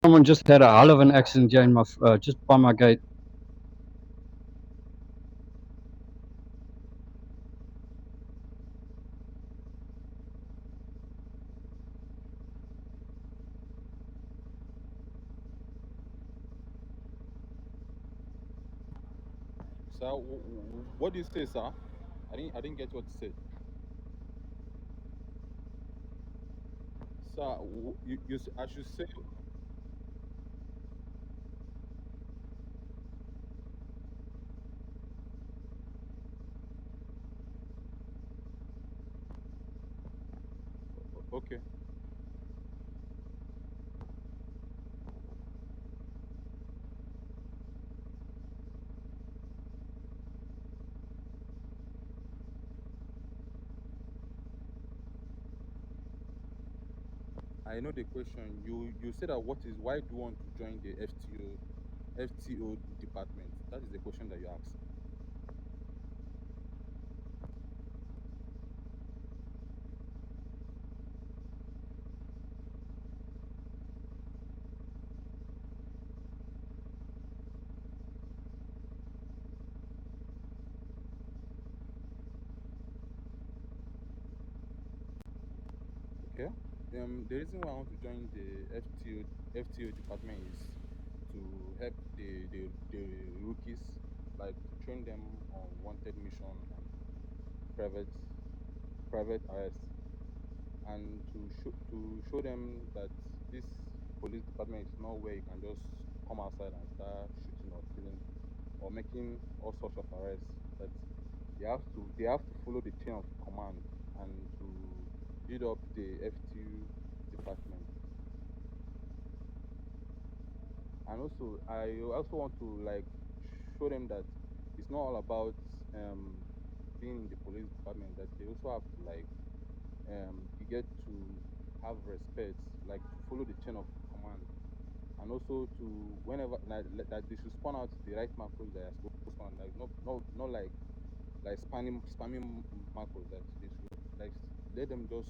Someone just had a hell of an accident here in my just by my gate. Sir, what do you say, sir? I didn't get what you said. Sir, I should say. Okay. I know the question. You said that why do you want to join the FTO department? That is the question that you asked. Okay. The reason why I want to join the FTO department is to help the rookies, like to train them on wanted mission and private private arrest, and to show them that this police department is not where you can just come outside and start shooting or killing or making all sorts of arrests. That they have to follow the chain of command and to build up the FTU department. And also, I also want to like show them that it's not all about um being in the police department. That they also have to like you get to have respect, like to follow the chain of command, and also to whenever that they should spawn out the right macros that are supposed to spawn, like not like spamming macros, that they should like let them just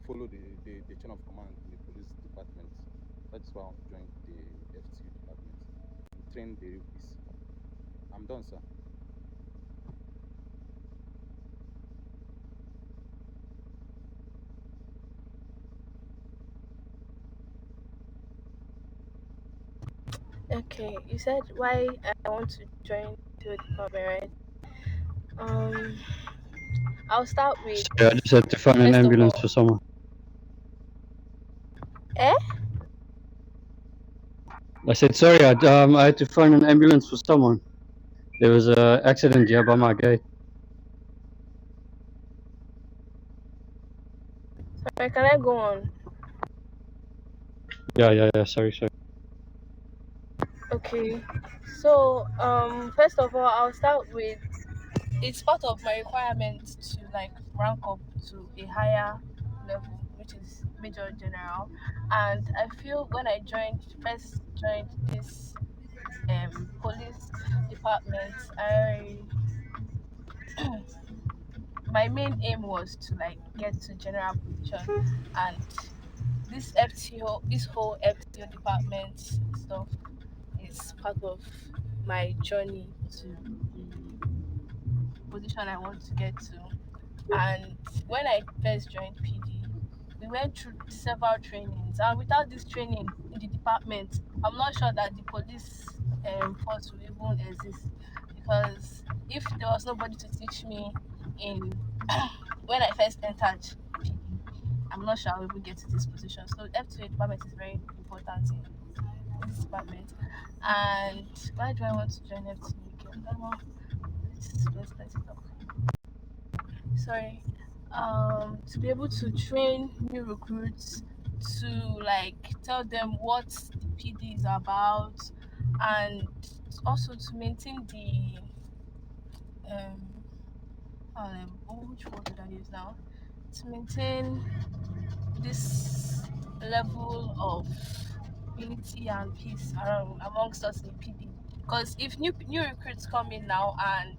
follow the chain of command in the police department. That's why I want to join the FTU department and train the rookies. I'm done, sir. Okay, you said why I want to join the department, right? Um, I'll start with Sorry, I just had to phone an first of ambulance all. for someone. Eh? I said sorry. I had to phone an ambulance for someone. There was a accident here by my gate. Sorry, can I go on? Yeah. Sorry. Okay. So, first of all, I'll start with it's part of my requirement to like rank up to a higher level, which is Major General. And I feel when I first joined this police department, I my main aim was to like get to general position, and this whole FTO department stuff is part of my journey to the position I want to get to. And when I first joined PD, we went through several trainings, and without this training in the department, I'm not sure that the police force will even exist. Because if there was nobody to teach me in when I first entered PD, I'm not sure I'll even get to this position. So F2A department is very important in this department. And why do I want to join F2A again? Let's talk. Sorry. To be able to train new recruits, to like tell them what the PD is about, and also to maintain the um which word did I use now? To maintain this level of unity and peace around amongst us in PD. Because if new recruits come in now and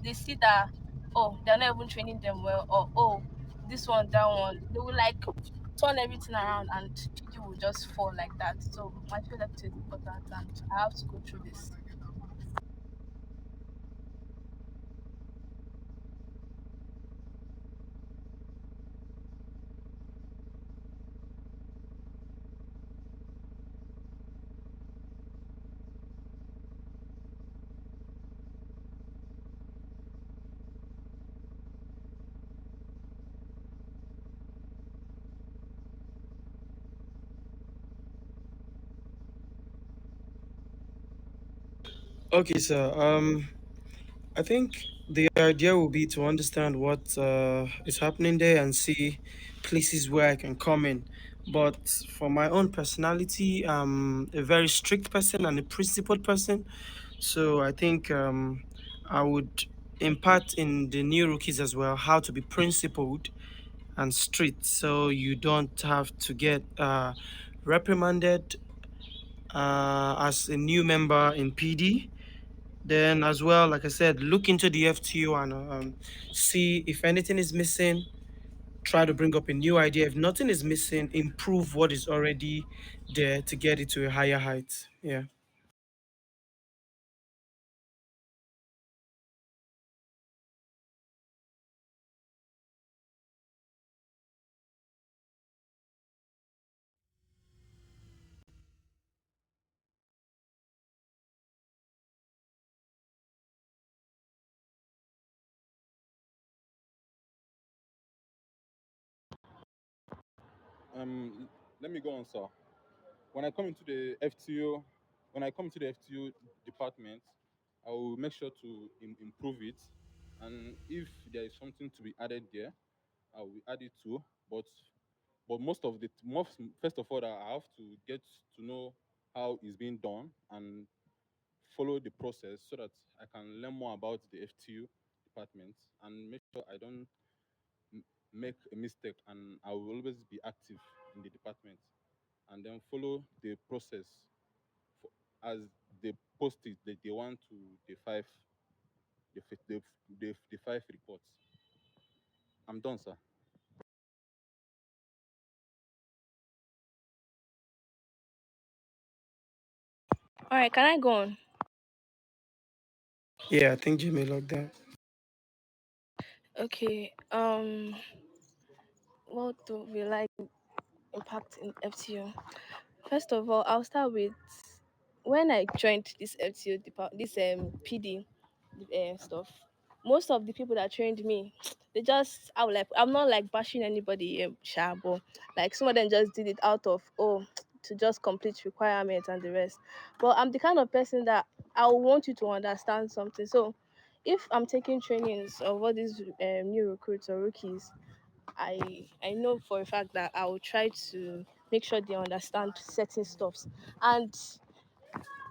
they see that, oh, they're not even training them well, or oh, this one, that one, they will like turn everything around and you will just fall like that. So my feel like it is important and I have to go through this. Okay, sir. I think the idea will be to understand what is happening there and see places where I can come in. But for my own personality, I'm a very strict person and a principled person. So I think I would impart in the new rookies as well how to be principled and strict, so you don't have to get reprimanded as a new member in PD. Then, as well, like I said, look into the FTO and see if anything is missing. Try to bring up a new idea. If nothing is missing, improve what is already there to get it to a higher height. Yeah. Um, Let me go on, sir. When I come into the FTO, when I come to the FTO department, I will make sure to improve it, and if there is something to be added there, I will add it too. But most first of all, I have to get to know how it's being done and follow the process so that I can learn more about the FTU department and make sure I don't m- make a mistake, and I will always be active in the department and then follow the process for, as they post it that they want to the five reports. I'm done, sir. All right, can I go on? Yeah, I think Jimmy locked that. Okay. What do we like impact in FTO? First of all, I'll start with when I joined this FTO this PD stuff. Most of the people that trained me, they just I would like I'm not like bashing anybody, sha, but like some of them just did it out of to just complete requirements and the rest. But I'm the kind of person that I want you to understand something. So if I'm taking trainings of all these new recruits or rookies, I know for a fact that I will try to make sure they understand certain stuffs. And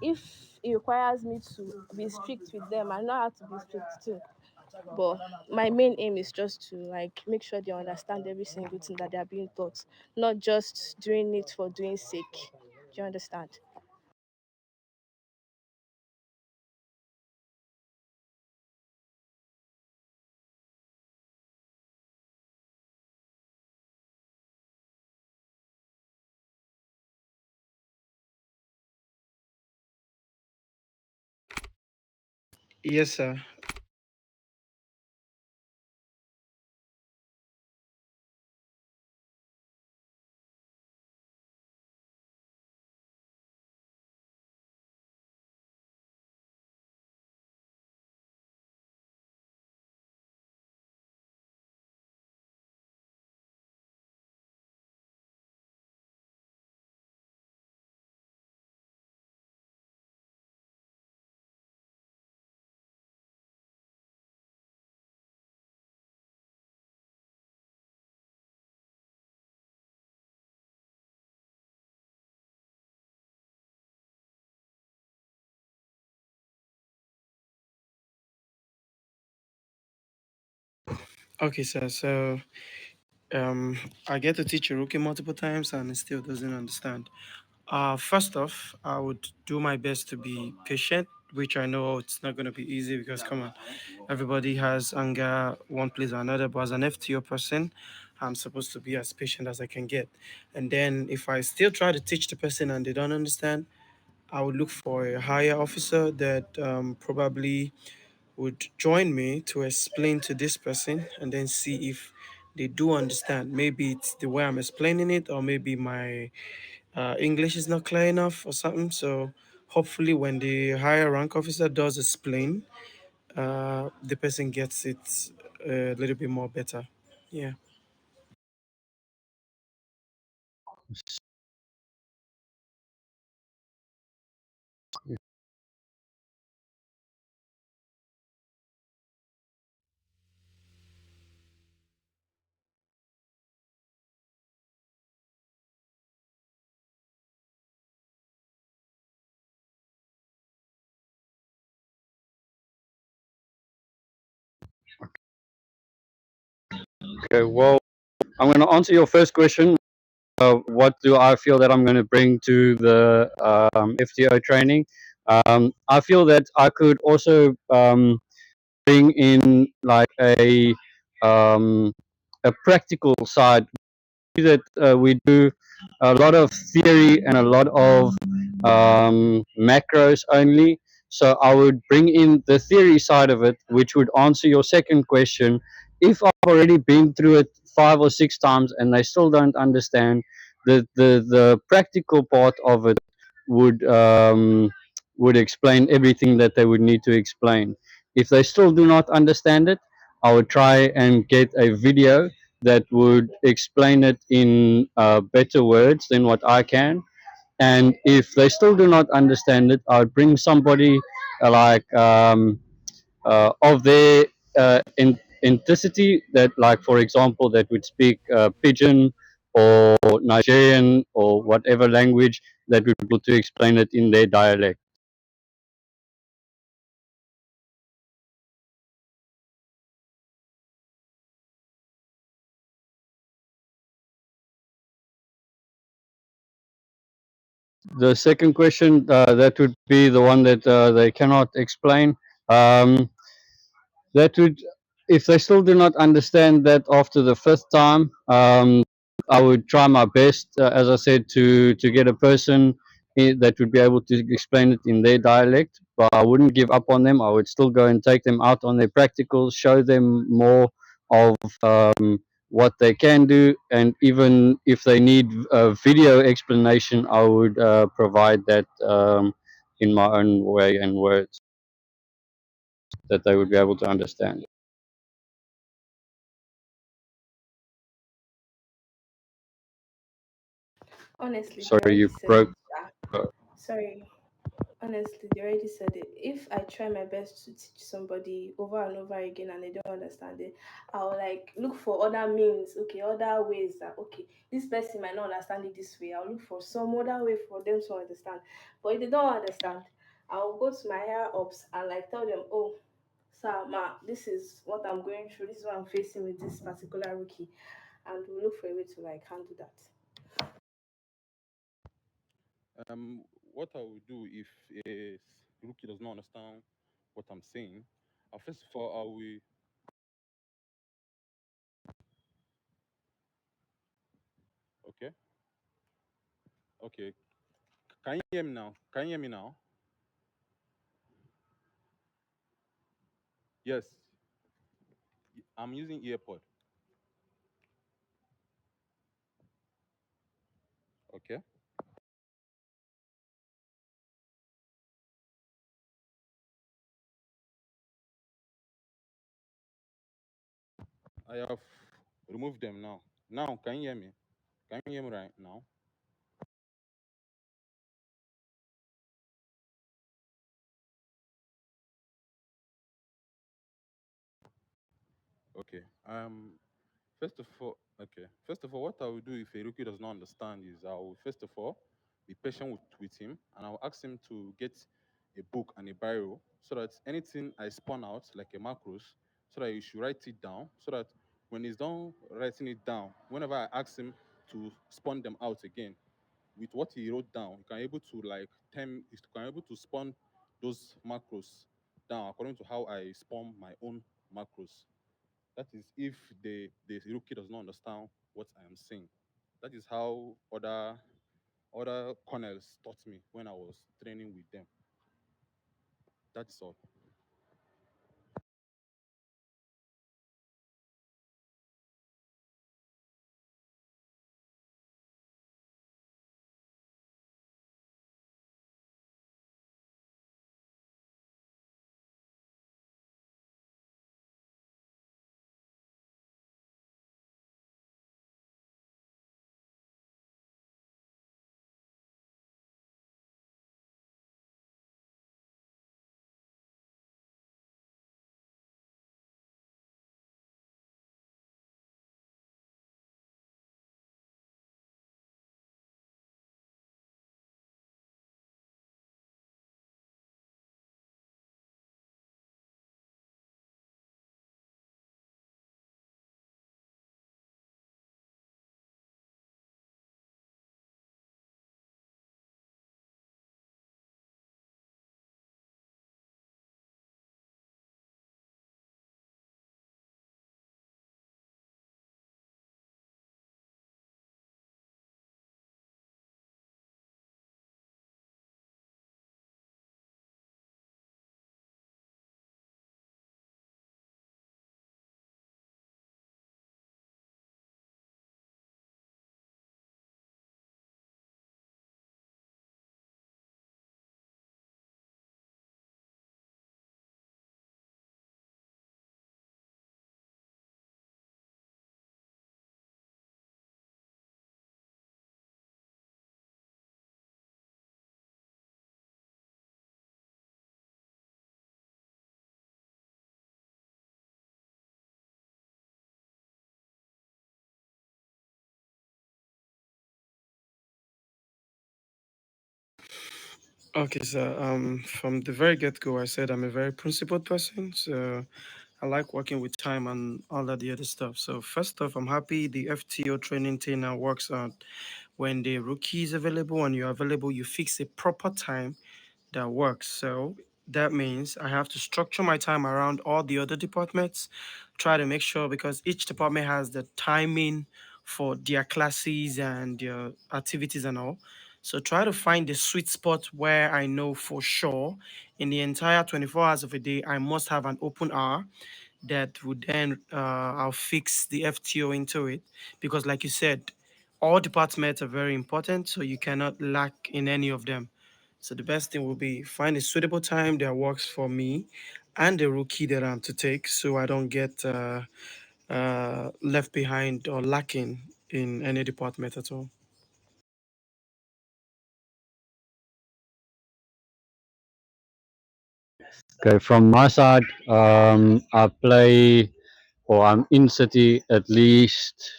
if it requires me to be strict with them, I know how to be strict too. But my main aim is just to like make sure they understand every single thing that they are being taught, not just doing it for doing sake. Do you understand? Yes, sir. Okay, sir. So I get to teach a rookie multiple times and it still doesn't understand. First off, I would do my best to be patient, which I know it's not going to be easy because, come on, everybody has anger one place or another. But as an FTO person, I'm supposed to be as patient as I can get. And then if I still try to teach the person and they don't understand, I would look for a higher officer that probably would join me to explain to this person and then see if they do understand. Maybe it's the way I'm explaining it, or maybe my English is not clear enough or something. So hopefully, when the higher rank officer does explain, the person gets it a little bit more better. Yeah. Okay, well, I'm going to answer your first question. What do I feel that I'm going to bring to the FTO training? I feel that I could also bring in like um, a practical side that we do a lot of theory and a lot of macros only. So I would bring in the theory side of it, which would answer your second question. If I've already been through it 5 or 6 times and they still don't understand, the practical part of it would would explain everything that they would need to explain. If they still do not understand it, I would try and get a video that would explain it in better words than what I can. And if they still do not understand it, I would bring somebody of their ethnicity that, like, for example, that would speak Pidgin or Nigerian or whatever language that would be able to explain it in their dialect. The second question, that would be the one that they cannot explain. Um, that would, if they still do not understand that after the fifth time, I would try my best, as I said, to get a person that would be able to explain it in their dialect. But I wouldn't give up on them. I would still go and take them out on their practicals, show them more of what they can do, and even if they need a video explanation, I would provide that in my own way and words that they would be able to understand. Honestly, they Sorry, already you said broke. it. Sorry. Honestly, they already said it. If I try my best to teach somebody over and over again and they don't understand it, I'll like look for other means, okay, other ways that okay, this person might not understand it this way. I'll look for some other way for them to understand. But if they don't understand, I'll go to my higher ups and like tell them, oh, sir, ma, this is what I'm going through, this is what I'm facing with this particular rookie. And we'll look for a way to like handle that. What I will do if a rookie does not understand what I'm saying, first of all, I will. Okay, okay. Can you hear me now? Can you hear me now? Yes, I'm using earpod. Okay, I have removed them now. Now, can you hear me? Can you hear me right now? Okay. First of all, okay. First of all, what I will do if a rookie does not understand is I will first of all be patient with him, and I will ask him to get a book and a biro so that anything I spawn out like a macros, so that he should write it down, so that when he's done writing it down, whenever I ask him to spawn them out again with what he wrote down, he can able to like he can able to spawn those macros down according to how I spawn my own macros. That is if the rookie does not understand what I am saying. That is how other colonels taught me when I was training with them. That is all. Okay, so from the very get go, I said I'm a very principled person. So I like working with time and all of the other stuff. So first off, I'm happy the FTO training thing now works on when the rookie is available and you're available, you fix a proper time that works. So that means I have to structure my time around all the other departments, try to make sure because each department has the timing for their classes and their activities and all. So try to find the sweet spot where I know for sure in the entire 24 hours of a day, I must have an open hour that would then I'll fix the FTO into it because, like you said, all departments are very important, so you cannot lack in any of them. So the best thing will be find a suitable time that works for me and the rookie that I'm to take, so I don't get left behind or lacking in any department at all. Okay, from my side, I play or I'm in city at least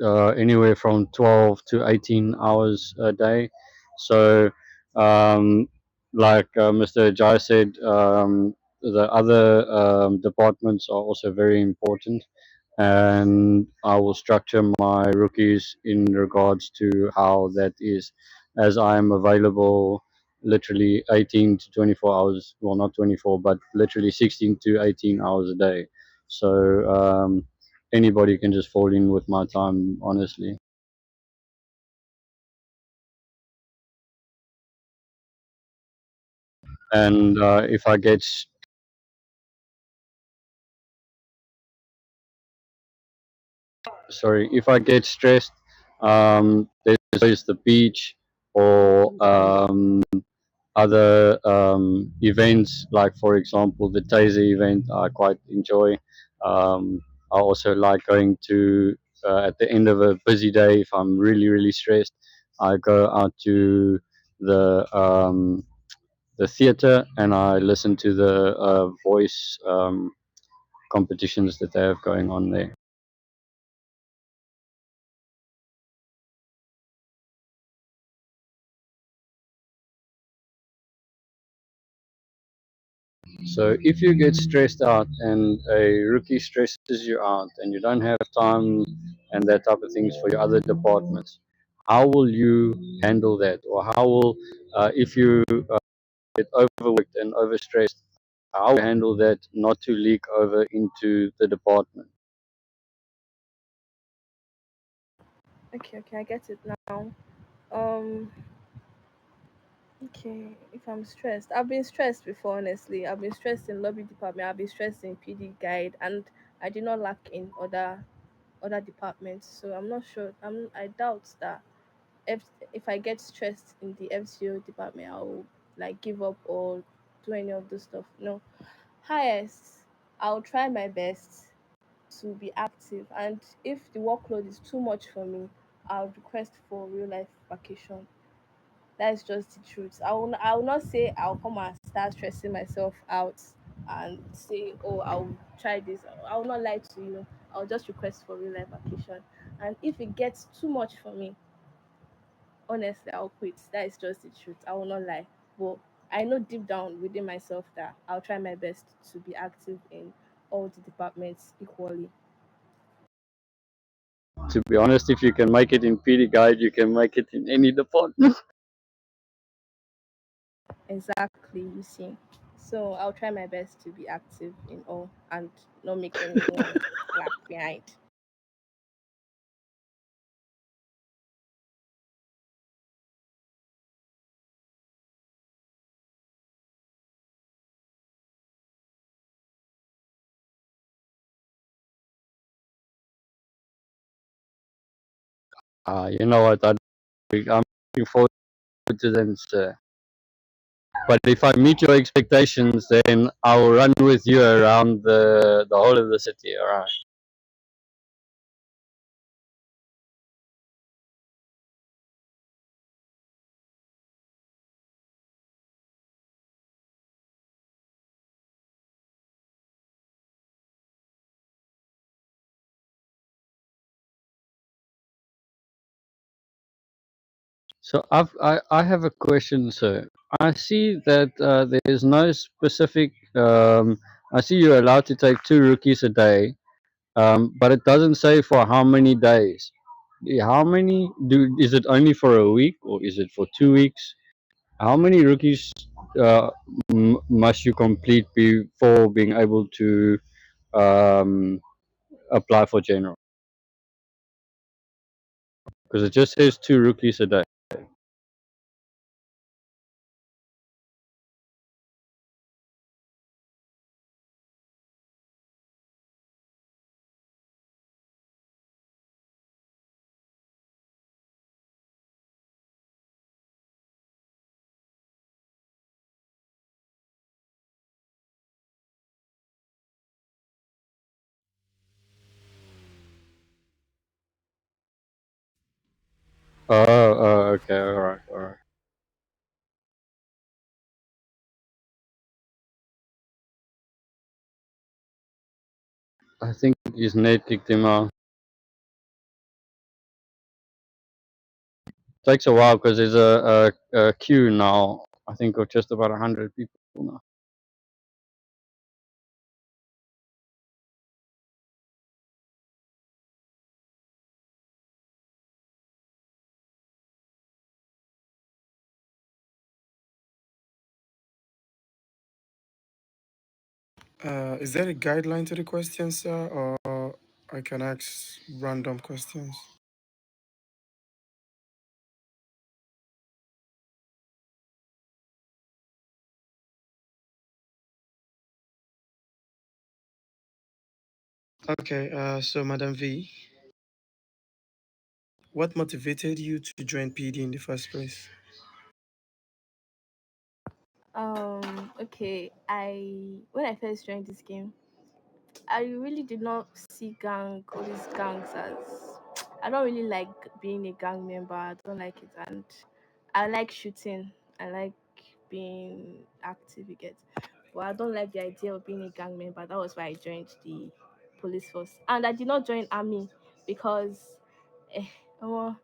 anywhere from 12 to 18 hours a day. So, um, like Mr. Jai said, the other departments are also very important. And I will structure my rookies in regards to how that is, as I am available literally 18 to 24 hours, well, not 24, but literally 16 to 18 hours a day. So anybody can just fall in with my time, honestly. And if I get sorry, if I get stressed, there's always the beach or other events, like for example the Taser event. I quite enjoy. I also like going to at the end of a busy day. If I'm really stressed, I go out to the theater and I listen to the voice competitions that they have going on there. So if you get stressed out and a rookie stresses you out and you don't have time and that type of things for your other departments, how will you handle that? Or how will, if you get overworked and overstressed, how will you handle that not to leak over into the department? Okay, okay, I get it now. Um, okay, if I'm stressed, I've been stressed before. Honestly, I've been stressed in lobby department. I've been stressed in PD guide, and I did not lack in other departments. So I'm not sure. I doubt that if if I get stressed in the FCO department, I'll like give up or do any of this stuff. No, highest, I'll try my best to be active, and if the workload is too much for me, I'll request for real life vacation. That's just the truth. I will not say I'll come and start stressing myself out and say, oh, I'll try this. I will not lie to you. I'll just request for real life vacation. And if it gets too much for me, honestly, I'll quit. That is just the truth. I will not lie. But I know deep down within myself that I'll try my best to be active in all the departments equally. To be honest, if you can make it in PD guide, you can make it in any department. Exactly, you see. So I'll try my best to be active in all and not make anyone lag behind. You know what? I'm looking forward to them, sir. But if I meet your expectations, then I will run with you around the whole of the city. All right. So I have a question, sir. I see that there is no specific. I see you're allowed to take two rookies a day, but it doesn't say for how many days. How many do? Is it only for a week or is it for 2 weeks? How many rookies uh, must you complete before being able to um, apply for general? Because it just says two rookies a day. Okay, all right, all right. I think his net kicked him out. Takes a while because there's a queue now. I think of just about 100 people now. Is there a guideline to the question, sir, or I can ask random questions? Okay, so Madam V, what motivated you to join PD in the first place? Okay. I When I first joined this game, I really did not see all these gangs as. I don't really like being a gang member. I don't like it, and I like shooting. I like being active. You get, but I don't like the idea of being a gang member. That was why I joined the police force, and I did not join army because, eh, well,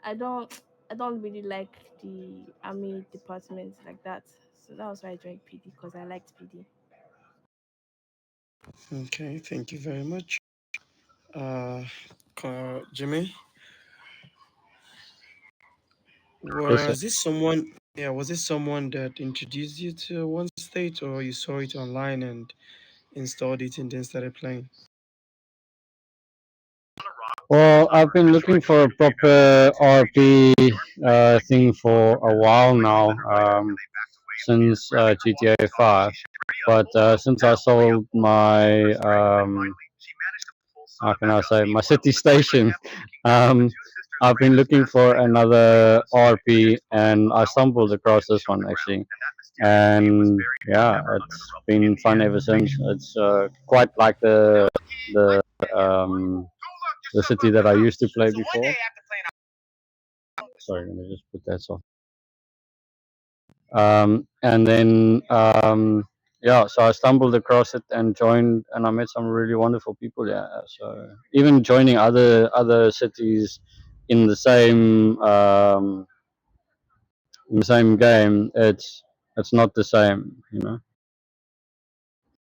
I don't. I don't really like the army department like that. So that was why I joined PD because I liked PD. Okay, thank you very much. Uh, Jimmy, Yes, sir. was this someone? Yeah, was this someone that introduced you to One State, or you saw it online and installed it and then started playing? Well, I've been looking for a proper RP thing for a while now, since GTA 5. But since I sold my, how can I say, my city station, um, I've been looking for another RP, and I stumbled across this one actually. And yeah, it's been fun ever since. It's quite like the um, the city that I used to play before. Sorry, let me just put that off. And then yeah, so I stumbled across it and joined, and I met some really wonderful people. Yeah, so even joining other cities in the same game, it's not the same. You know,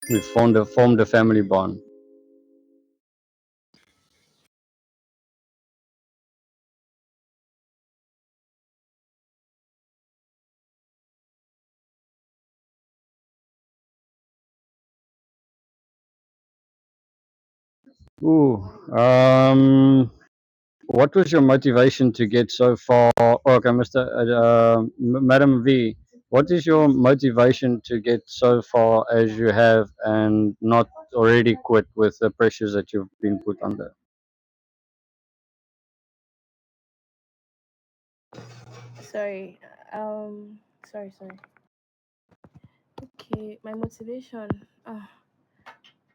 we formed a family bond. Ooh, what was your motivation to get so far? Okay, Madam V, what is your motivation to get so far as you have and not already quit with the pressures that you've been put under? Sorry. Um. Sorry. Okay. My motivation.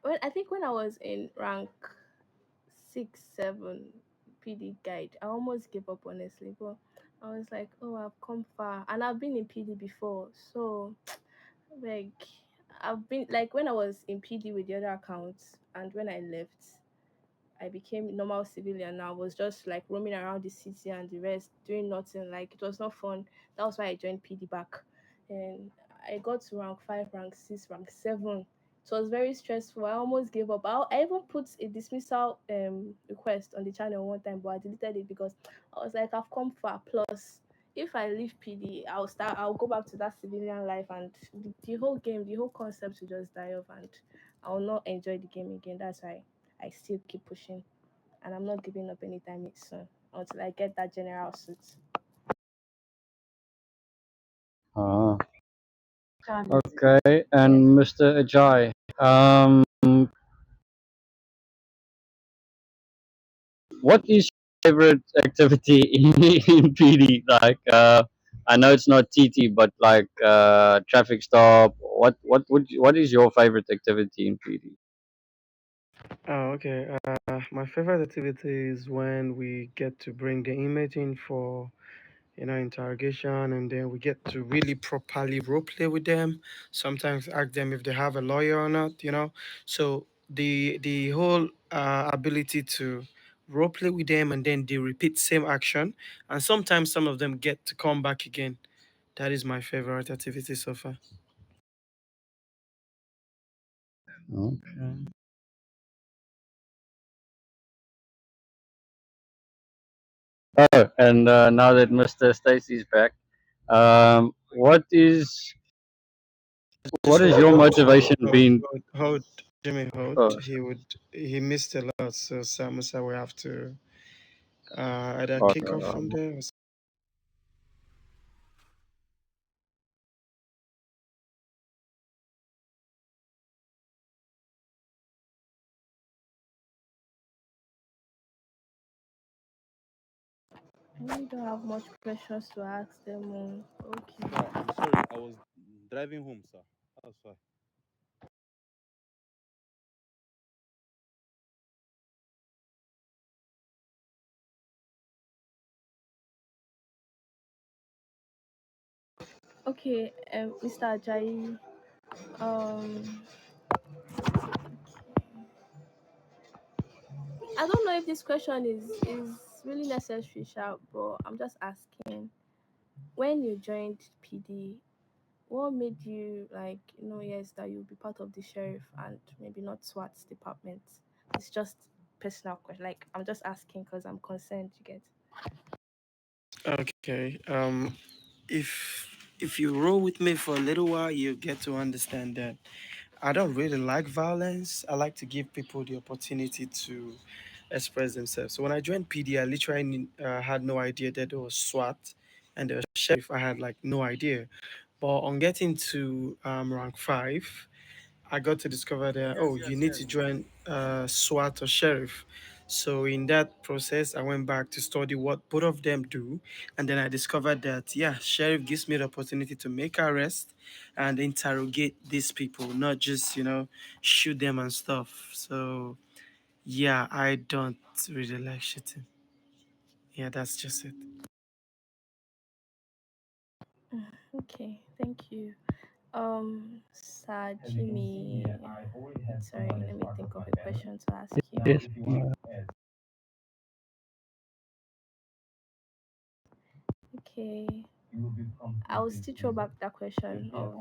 When I think when I was in rank 6, 7 PD guide, I almost gave up honestly, but I was like, oh, I've come far, and I've been in PD before, so like I've been like when I was in PD with the other accounts, and when I left, I became normal civilian. I was just like roaming around the city and the rest, doing nothing. Like it was not fun. That was why I joined PD back, and I got to rank 5, rank 6, rank 7. It was very stressful. I almost gave up. I even put a dismissal request on the channel one time, but I deleted it because I was like, I've come far. Plus, if I leave PD, I'll go back to that civilian life, and the whole game, the whole concept will just die off, and I'll not enjoy the game again. That's why I still keep pushing, and I'm not giving up anytime soon until I get that general suit. Ah, okay. And Mr. Ajay, um, what is your favorite activity in PD? Like, I know it's not TT, but like traffic stop. What is your favorite activity in PD? Oh, okay. My favorite activity is when we get to bring the inmate in for interrogation, and then we get to really properly role play with them. Sometimes ask them if they have a lawyer or not. So the whole ability to role play with them, and then they repeat same action, and sometimes some of them get to come back again. That is my favorite activity so far. Okay. Oh, and now that Mr. Stacy's back, Just what is your motivation been? hold, Jimmy, hold. Oh, He missed a lot, so Samusa will have to either sorry, kick off from there. I really don't have much questions to ask them. Sir, Okay. I'm sorry. I was driving home, sir. That's why. Okay, Mr. Ajayi. Um, I don't know if this question is really necessary, Sha, but I'm just asking. When you joined PD, what made you like yes that you'll be part of the sheriff and maybe not SWAT department? It's just personal question. Like I'm just asking because I'm concerned. You get. Okay. If you roll with me for a little while, you get to understand that I don't really like violence. I like to give people the opportunity to express themselves. So when I joined PD, I literally had no idea that there was SWAT and there was sheriff. I had like no idea. But on getting to rank five, I got to discover that you need to join SWAT or sheriff. So in that process, I went back to study what both of them do, and then I discovered that sheriff gives me the opportunity to make arrest and interrogate these people, not just shoot them and stuff. So yeah, I don't really like shooting. Yeah, that's just it. Okay, thank you. Sajimi, sorry, let me think of a question to ask you. Yes. Okay, I'll still throw back that question of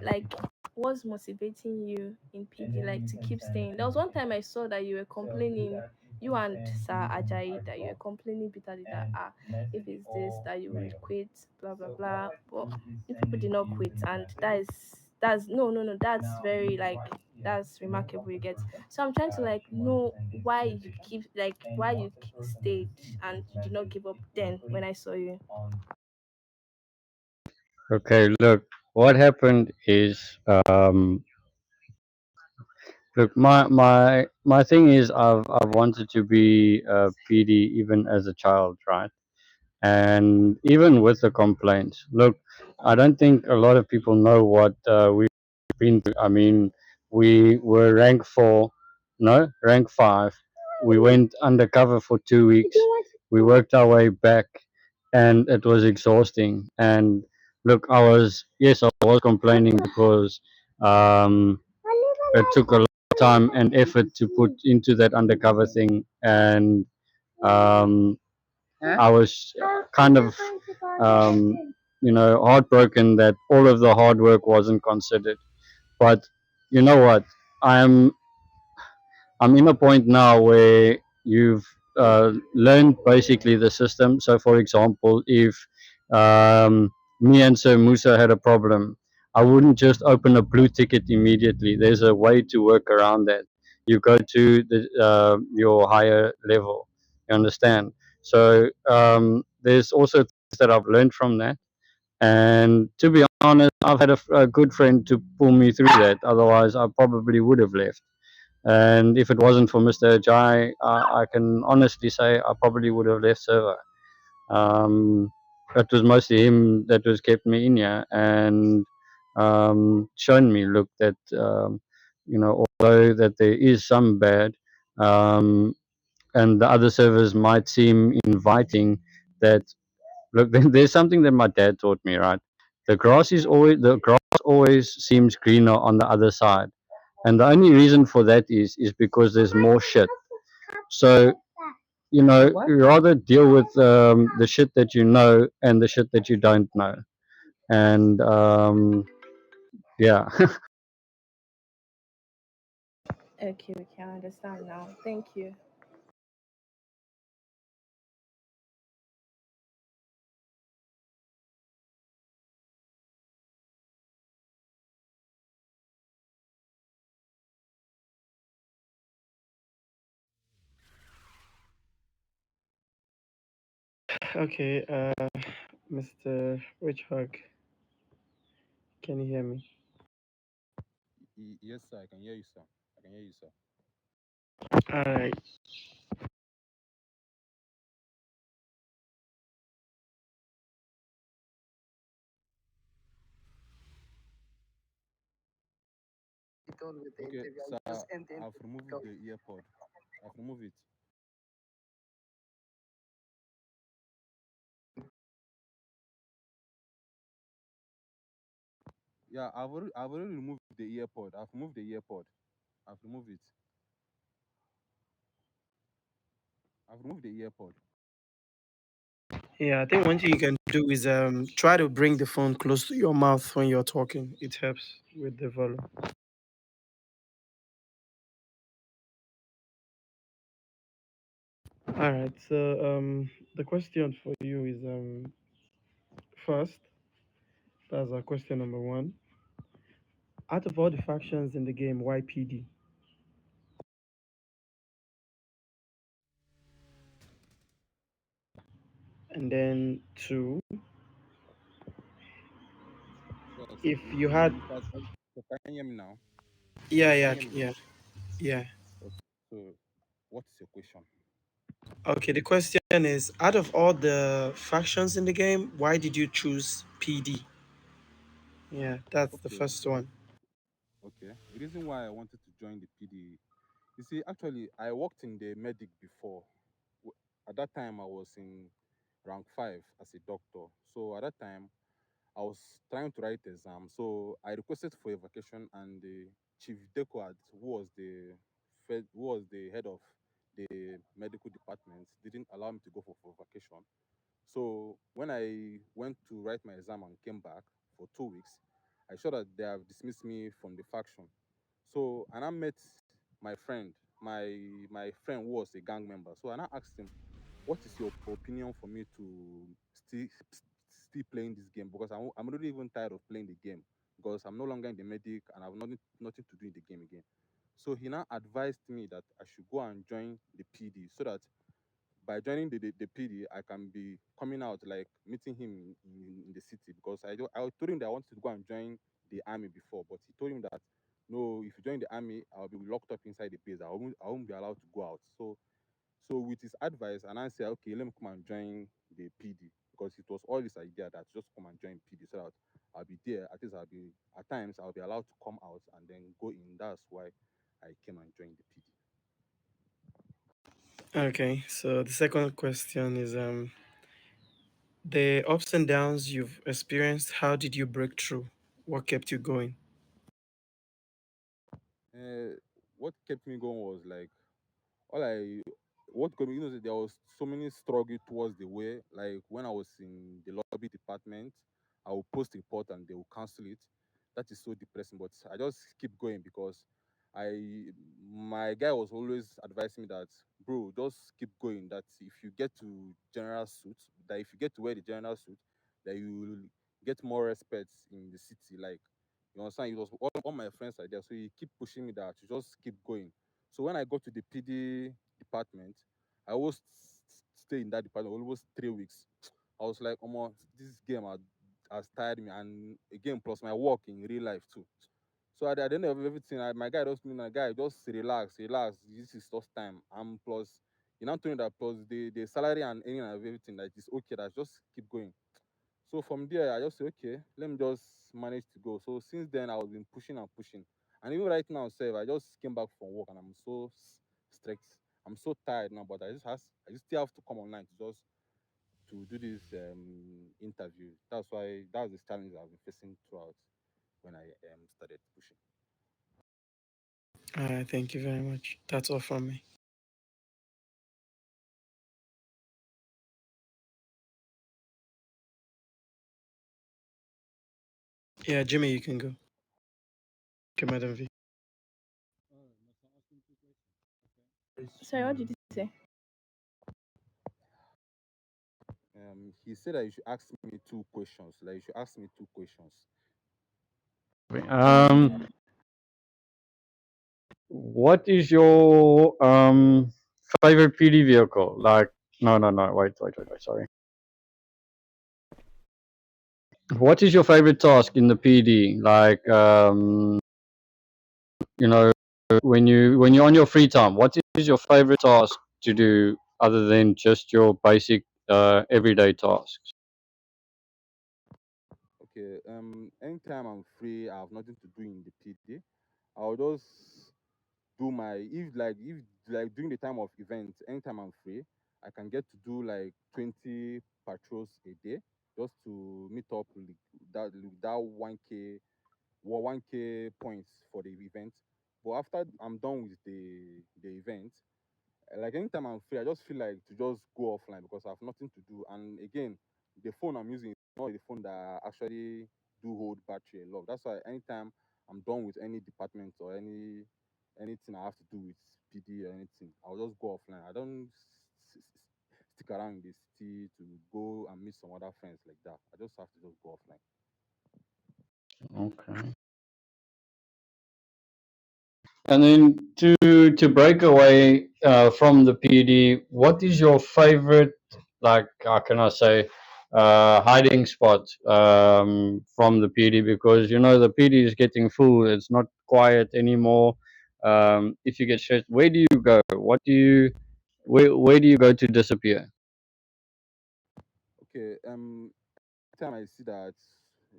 like what's motivating you in PD, like to keep staying. There was one time I saw that you were complaining, you and Sir Ajayi, that you were complaining bitterly that if it's this that you would quit, blah blah blah. But you people did not quit, and that's no, that's very like that's remarkable. You get, so I'm trying to like know why you keep like why you stayed and you did not give up then when I saw you. Okay, look, what happened is, look, my thing is, I've wanted to be a PD even as a child, right? And even with the complaints, look, I don't think a lot of people know what we've been through. I mean, we were rank 4, no, rank 5. We went undercover for 2 weeks. We worked our way back, and it was exhausting. And look, yes, I was complaining because um, it took a lot of time and effort to put into that undercover thing, and um, I was kind of, um, heartbroken that all of the hard work wasn't considered. But you know what? I'm I'm in a point now where you've learned basically the system. So, for example, if me and Sir Musa had a problem, I wouldn't just open a blue ticket immediately. There's a way to work around that. You go to your higher level. You understand? So there's also things that I've learned from that. And to be honest, I've had a good friend to pull me through that. Otherwise, I probably would have left. And if it wasn't for Mr. Ajay, I can honestly say I probably would have left server. Um, it was mostly him that was kept me in here and shown me, look, that although that there is some bad, um, and the other servers might seem inviting, that look, there's something that my dad taught me, right? The grass always seems greener on the other side, and the only reason for that is because there's more shit. So you rather deal with the shit that you know and the shit that you don't know, and yeah. Okay, okay, I understand now. Thank you. Okay, Mr. Richhug, can you hear me? Yes, sir. I can hear you, sir. I can hear you, sir. All right. Okay, sir. I've removed the earpod. I've removed it. Yeah, I've already removed the earpod. I've removed the earpod. I've removed it. I've removed the earpod. Yeah, I think one thing you can do is try to bring the phone close to your mouth when you're talking. It helps with the volume. All right. So the question for you is first, that's our question number one. Out of all the factions in the game, why PD? And then two, Yeah, so if you had, so can you hear me now? yeah, Can you yeah, hear me now? yeah, yeah. Okay. So what is your question? Okay, the question is, out of all the factions in the game, why did you choose PD? Yeah, that's the Okay, first one. okay. The reason why I wanted to join the PD, you see, actually, I worked in the medic before. At that time, I was in rank 5 as a doctor. So at that time, I was trying to write exam. So I requested for a vacation, and the chief Dequad, who was the head of the medical department, didn't allow me to go for vacation. So when I went to write my exam and came back for 2 weeks, I saw that they have dismissed me from the faction. So and I met my friend, my friend who was a gang member. So and I asked him, "What is your opinion for me to still playing this game? Because I'm really even tired of playing the game because I'm no longer in the medic and I've nothing to do in the game again." So he now advised me that I should go and join the PD so that by joining the PD, I can be coming out, like meeting him in the city, because I told him that I wanted to go and join the army before, but he told him that no, if you join the army, I'll be locked up inside the base. I won't be allowed to go out. So with his advice, and I said, okay, let me come and join the PD, because it was all his idea that just come and join PD so that I'll be there. At least at times I'll be allowed to come out and then go in. That's why I came and joined the PD. Okay, so the second question is, the ups and downs you've experienced, how did you break through? What kept you going? Uh, what kept me going was like all I what got me, there was so many struggle towards the way. Like when I was in the lobby department, I will post a report and they will cancel it. That is so depressing. But I just keep going because I my guy was always advising me that, bro, just keep going. That if you get to general suit, that if you get to wear the general suit, that you will get more respect in the city. Like you understand, it was all my friends are there. So he keep pushing me that to just keep going. So when I got to the PD department, I always stay in that department almost 3 weeks. I was like, oh, this game has tired me, and again, plus my work in real life too. So at the end of everything, my guy just told me, my guy, just relax, relax. This is just time. And plus, you know, told me that plus the salary and earning and everything, that is okay. That just keep going. So from there, I just say, okay, let me just manage to go. So since then, I've been pushing and pushing. And even right now, sir, I just came back from work and I'm so strict. I'm so tired now, but I just still have to come online to just to do this interview. That's the challenge I've been facing throughout when I started pushing. Thank you very much. That's all from me. Yeah, Jimmy, you can go. Okay, Madam V. Sorry, what did you say? He said that you should ask me two questions. Like you should ask me two questions. Um, what is your favorite PD vehicle? Like, no, wait, sorry. What is your favorite task in the PD? Like, you know, when you're on your free time, what is your favorite task to do other than just your basic everyday tasks? Okay. Anytime I'm free, I have nothing to do in the PD. I'll just do my if like during the time of events, anytime I'm free, I can get to do like 20 patrols a day just to meet up with that 1k points for the event. But after I'm done with the event, like anytime I'm free, I just feel like to just go offline because I have nothing to do. And again, the phone I'm using is not the phone that actually do hold battery a lot. That's why anytime I'm done with any department or anything I have to do with PD or anything, I'll just go offline. I don't stick around in the city to go and meet some other friends like that. I just have to just go offline. Okay. And then to break away from the PD, what is your favorite like, how can I say, hiding spot from the PD, because the PD is getting full. It's not quiet anymore. If you get stressed, where do you go? Where do you go to disappear? Okay. Time I see that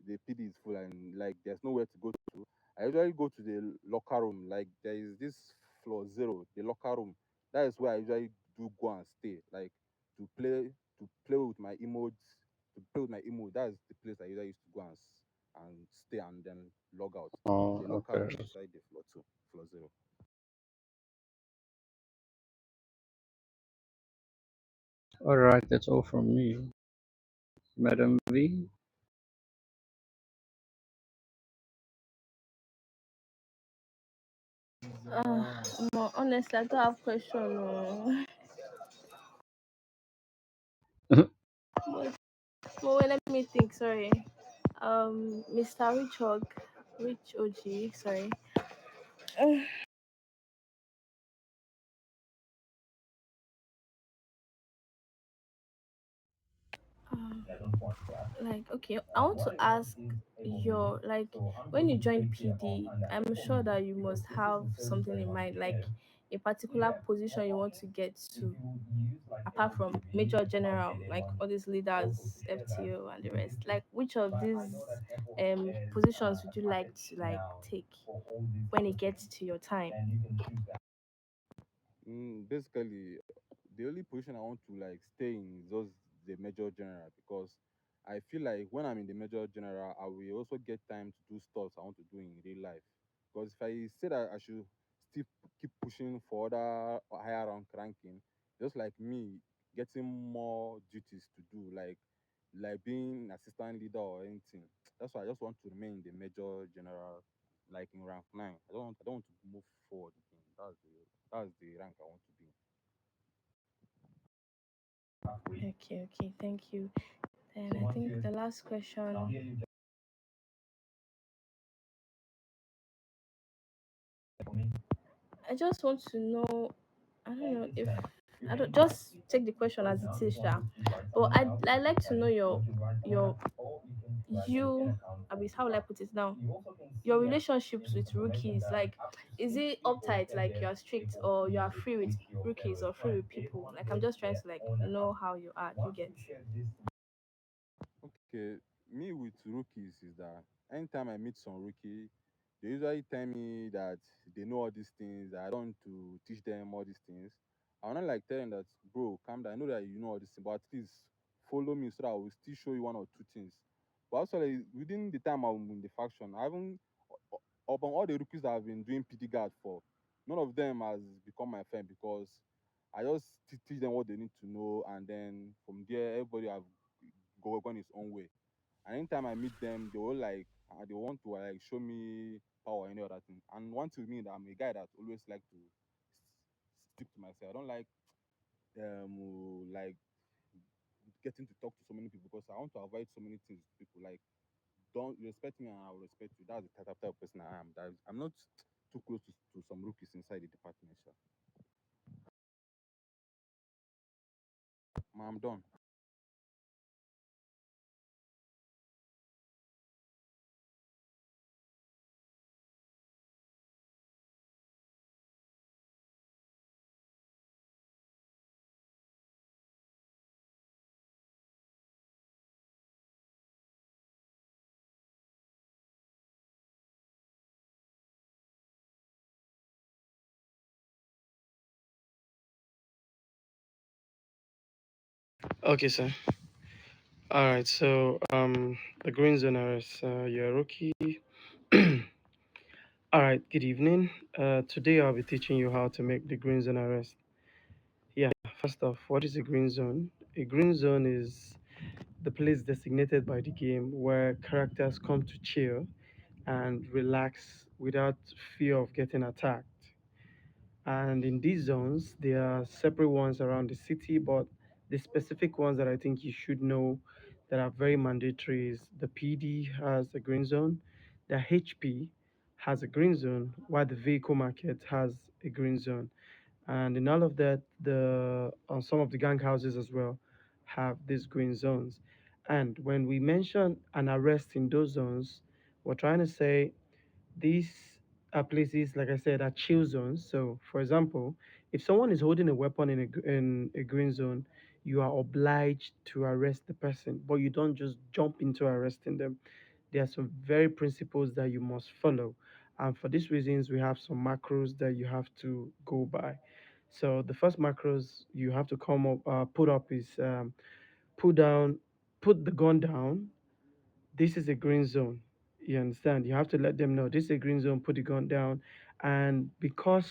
the PD is full and like there's nowhere to go to, I usually go to the locker room. Like there is this floor zero, the locker room. That is where I usually do go and stay. Like to play with my emotes, to play with my emote. That is the place I usually used to go and stay and then log out. The Oh, locker room okay. inside the floor two, floor zero. All right, that's all from me, Madam V. Honestly, I don't have question. Oh. but, but wait, let me think. Sorry. Mr. Rich OG. Sorry. Um, like, okay, I want to ask your, like, when you join PD, I'm sure that you must have something in mind, like a particular position you want to get to, apart from major general, like all these leaders, FTO and the rest. Like, which of these positions would you like to like take when it gets to your time? Basically, the only position I want to like stay in is just the major general, because I feel like when I'm in the major general, I will also get time to do stuff I want to do in real life. Because if I say that I should still keep pushing for other higher ranking, just like me getting more duties to do, like being assistant leader or anything. That's why I just want to remain in the major general, like in rank 9. I don't want to move forward again. That's the rank I want to be. Okay, thank you. And I think the last question, I just want to know, I don't know if I don't just take the question as it is, Sha. But I like to know your you I mean, how will I put it now? Your relationships with rookies, like, is it uptight, like you are strict, or you are free with rookies or free with people? Like, I'm just trying to like know how you are. You get? Okay, me with rookies is that anytime I meet some rookie, they usually tell me that they know all these things, that I don't want to teach them all these things. I wanna like tell them that, bro, calm down. I know that you know all these things, but at least follow me so that I will still show you one or two things. But also, like, within the time I'm in the faction, I haven't upon all the rookies that I've been doing PD guard for, none of them has become my friend, because I just teach them what they need to know, and then from there everybody have gone his own way. And anytime I meet them, they will like they want to like show me power or any other thing. And one thing with me that I'm a guy that always like to stick to myself. I don't like getting to talk to so many people, because I want to avoid so many things with people. Like, don't respect me and I will respect you. That's the type of person I am. That I'm not too close to some rookies inside the department. So I'm done. Okay, sir. All right. So, the green zone arrest. You're a rookie. All right. Good evening. Today I'll be teaching you how to make the green zone arrest. Yeah. First off, what is a green zone? A green zone is the place designated by the game where characters come to chill and relax without fear of getting attacked. And in these zones, there are separate ones around the city, but the specific ones that I think you should know that are very mandatory is the PD has a green zone, the HP has a green zone, while the vehicle market has a green zone. And in all of that, the on some of the gang houses as well have these green zones. And when we mention an arrest in those zones, we're trying to say these are places, like I said, are chill zones. So, for example, if someone is holding a weapon in a green zone, you are obliged to arrest the person, but you don't just jump into arresting them. There are some very principles that you must follow. And for these reasons, we have some macros that you have to go by. So the first macros you have to put up is put down, put the gun down. This is a green zone. You understand? You have to let them know this is a green zone. Put the gun down, and because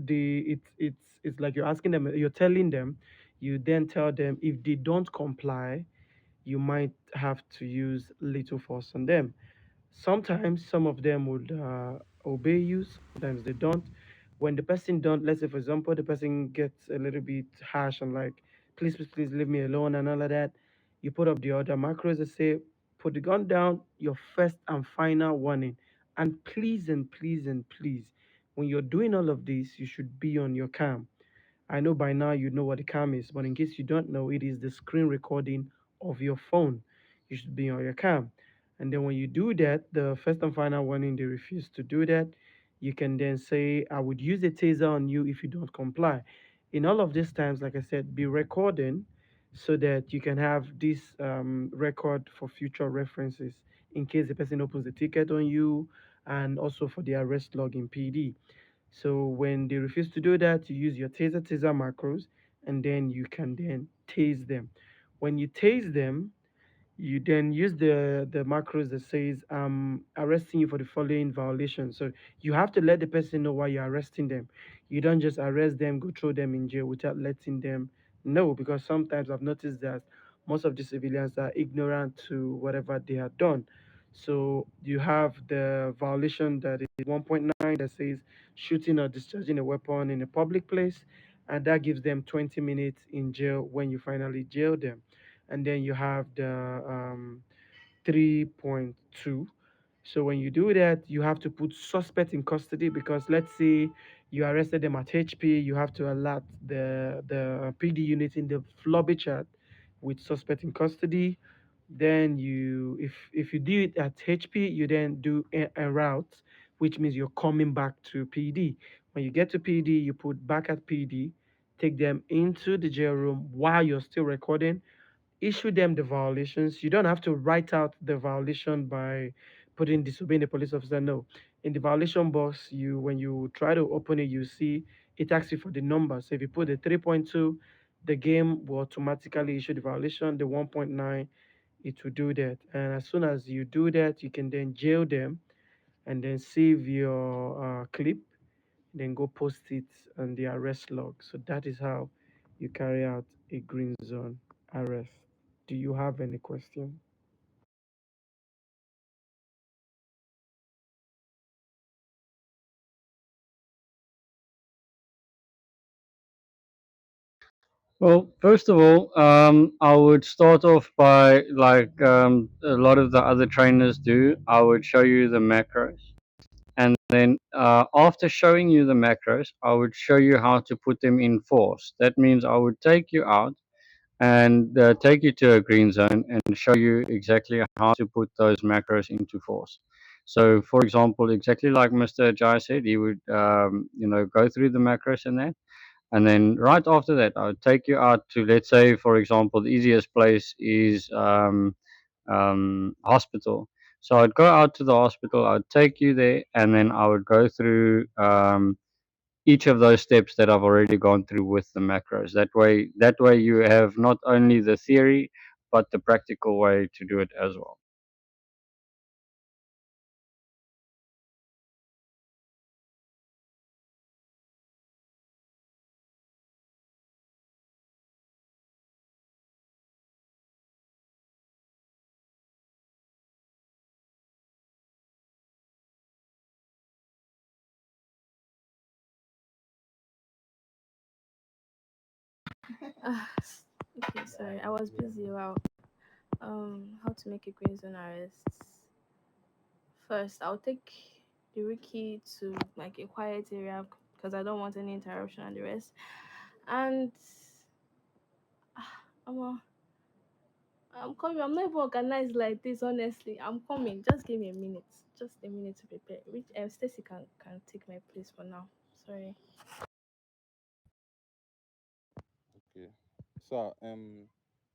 it's like you're asking them, you're telling them, you then tell them if they don't comply, you might have to use little force on them. Sometimes some of them would obey you, sometimes they don't. When the person don't, let's say for example, the person gets a little bit harsh and like, please, please, please leave me alone and all of that, you put up the other macros that say, put the gun down, your first and final warning. And please and please, when you're doing all of this, you should be on your cam. I know by now you know what a cam is, but in case you don't know, it is the screen recording of your phone. You should be on your cam. And then when you do that, the first and final warning, they refuse to do that. You can then say, I would use a taser on you if you don't comply. In all of these times, like I said, be recording so that you can have this record for future references in case the person opens a ticket on you and also for the arrest log in PD. So when they refuse to do that, you use your taser macros, and then you can then tase them. When you tase them, you then use the macros that says I'm arresting you for the following violation. So you have to let the person know why you're arresting them. You don't just arrest them, go throw them in jail without letting them know, because sometimes I've noticed that most of the civilians are ignorant to whatever they have done. So you have the violation that is 1.9 that says shooting or discharging a weapon in a public place, and that gives them 20 minutes in jail when you finally jail them. And then you have the 3.2. So when you do that, you have to put suspect in custody, because let's say you arrested them at HP, you have to alert the PD unit in the lobby chat with suspect in custody. Then you, if you do it at HP, you then do a route, which means you're coming back to PD. When you get to PD, you put back at PD, take them into the jail room while you're still recording, issue them the violations. You don't have to write out the violation by putting disobeying the police officer. No. In the violation box, you when you try to open it, you see it asks you for the number. So if you put the 3.2, the game will automatically issue the violation. The 1.9, it will do that. And as soon as you do that, you can then jail them and then save your clip, then go post it on the arrest log. So that is how you carry out a green zone arrest. Do you have any question? Well, first of all, I would start off by like a lot of the other trainers do. I would show you the macros, and then after showing you the macros, I would show you how to put them in force. That means I would take you out and take you to a green zone and show you exactly how to put those macros into force. So, for example, exactly like Mr. Jai said, he would, go through the macros and that. And then right after that, I would take you out to, let's say, for example, the easiest place is hospital. So I'd go out to the hospital, I'd take you there, and then I would go through each of those steps that I've already gone through with the macros. That way you have not only the theory, but the practical way to do it as well. Ah, okay, sorry, I was busy. Wow. How to make a green zone arrest? First, I'll take the Ricky to like a quiet area because I don't want any interruption and the rest. And ah, omo, I'm coming. I'm not even organized like this, honestly. I'm coming. Just give me a minute. Just a minute to prepare. Which Stacy can take my place for now. Sorry. Okay. So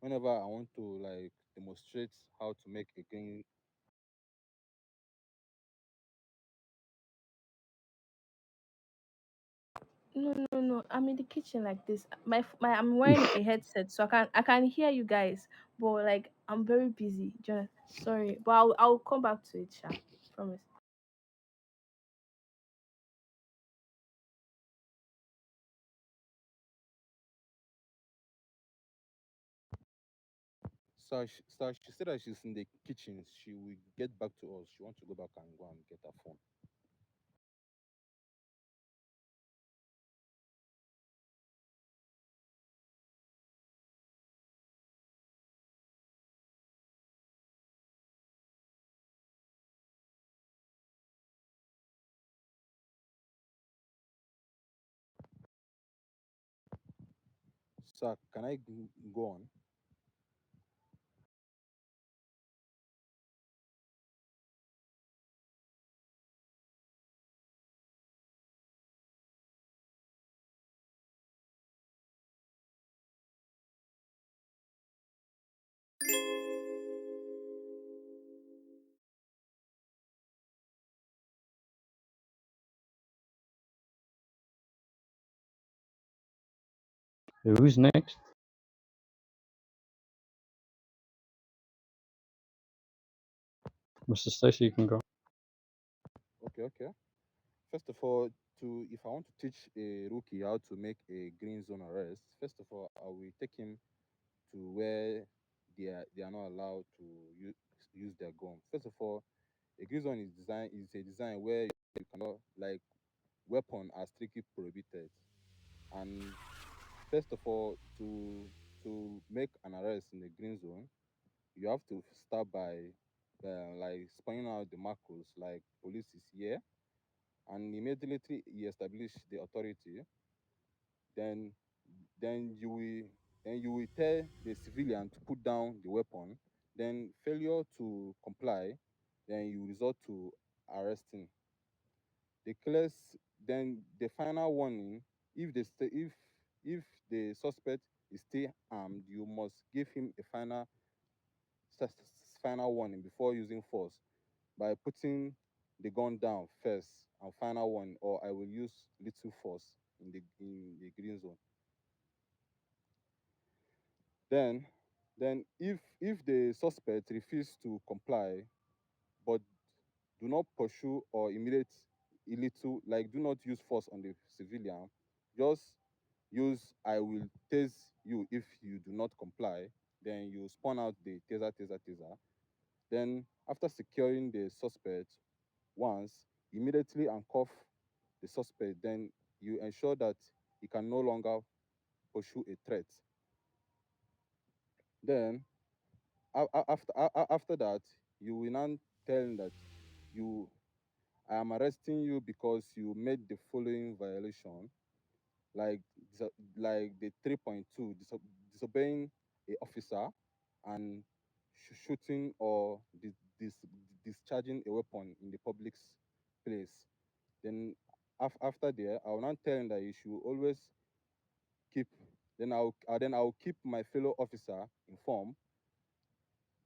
whenever I want to like demonstrate how to make a green. No, no, no. I'm in the kitchen like this. I'm wearing a headset, so I can hear you guys, but like I'm very busy. Just sorry, but I'll come back to it, Sha. Promise. So she said that she's in the kitchen. She will get back to us. She wants to go back and go and get her phone. So can I go on? Who's next? Mr. Stacy, you can go. Okay, okay. First of all, to if I want to teach a rookie how to make a green zone arrest, first of all, I will take him to where they are not allowed to use their gun. First of all, a green zone is a design where you cannot like weapon are strictly prohibited. And first of all, to make an arrest in the green zone, you have to start by like pointing out the markers like police is here, and immediately you establish the authority, then then you will then you will tell the civilian to put down the weapon. Then failure to comply, then you resort to arresting. The clearest, then the final warning, if if the suspect is still armed, you must give him a final warning before using force by putting the gun down first and final warning, or I will use little force in the green zone. Then if the suspect refuse to comply but do not pursue or immediate illegal, like do not use force on the civilian, just use I will tase you if you do not comply. Then you spawn out the taser. Then after securing the suspect once, immediately handcuff the suspect. Then you ensure that he can no longer pursue a threat. Then after that, you will now tell him that you I am arresting you because you made the following violation, like like the 3.2 disobeying a officer and shooting or discharging a weapon in the public place. Then after there, I will not tell him that he should always keep. Then I'll keep my fellow officer informed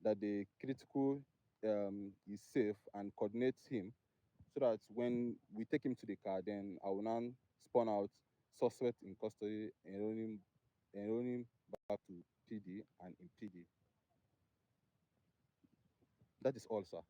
that the critical is safe and coordinate him so that when we take him to the car, then I will now spawn out suspect in custody and run him back to PD and in PD. That is all, sir.